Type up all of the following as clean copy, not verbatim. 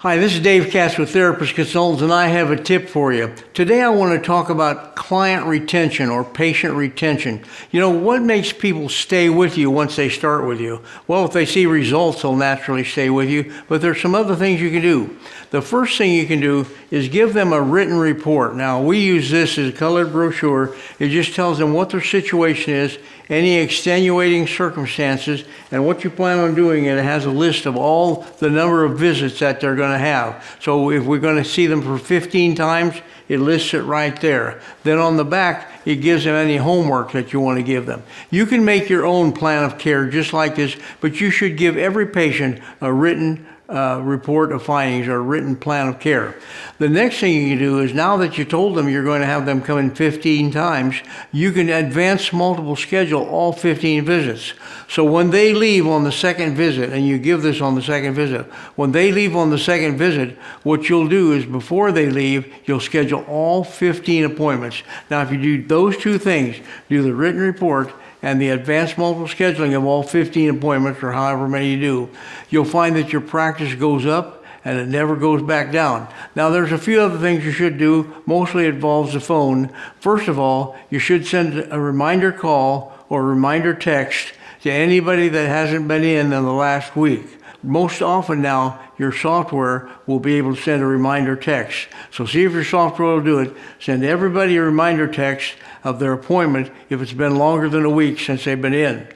Hi, this is Dave Katz with Therapist Consultants, and I have a tip for you. Today I want to talk about client retention or patient retention. You know, what makes people stay with you once they start with you? Well, if they see results, they'll naturally stay with you, but there's some other things you can do. The first thing you can do is give them a written report. Now, we use this as a colored brochure. It just tells them what their situation is, any extenuating circumstances, and what you plan on doing, and it has a list of all the number of visits that they're going to have. So if we're going to see them for 15 times, it lists it right there. Then on the back, it gives them any homework that you want to give them. You can make your own plan of care just like this, but you should give every patient a written report of findings or a written plan of care. The next thing you can do is, now that you told them you're going to have them come in 15 times, you can advance multiple schedule all 15 visits. So when they leave on the second visit, and you give this on the second visit, when they leave on the second visit, what you'll do is before they leave, you'll schedule all 15 appointments. Now, if you do those two things, do the written report and the advanced multiple scheduling of all 15 appointments, or however many you do, you'll find that your practice goes up and it never goes back down. Now, there's a few other things you should do. Mostly it involves the phone. First of all, you should send a reminder call or a reminder text to anybody that hasn't been in the last week. Most often now, your software will be able to send a reminder text. So see if your software will do it. Send everybody a reminder text of their appointment if it's been longer than a week since they've been in.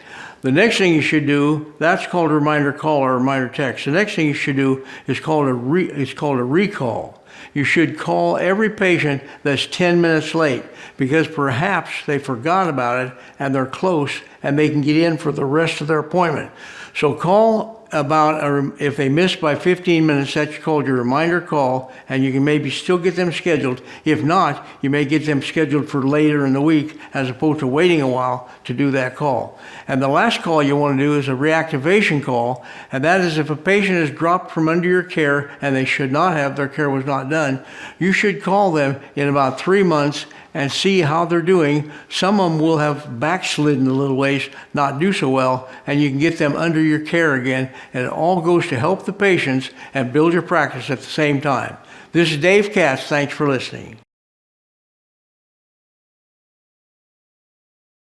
The next thing you should do, that's called a reminder call or a reminder text. The next thing you should do is called a recall. You should call every patient that's 10 minutes late, because perhaps they forgot about it and they're close and they can get in for the rest of their appointment. So call about, if they miss by 15 minutes, that's called your reminder call, and you can maybe still get them scheduled. If not, you may get them scheduled for later in the week, as opposed to waiting a while to do that call. And the last call you want to do is a reactivation call, and that is if a patient is dropped from under your care and they should not have, their care was not done, you should call them in about 3 months and see how they're doing. Some of them will have backslidden a little ways, not do so well, and you can get them under your care again, and it all goes to help the patients and build your practice at the same time. This is Dave Katz. Thanks for listening.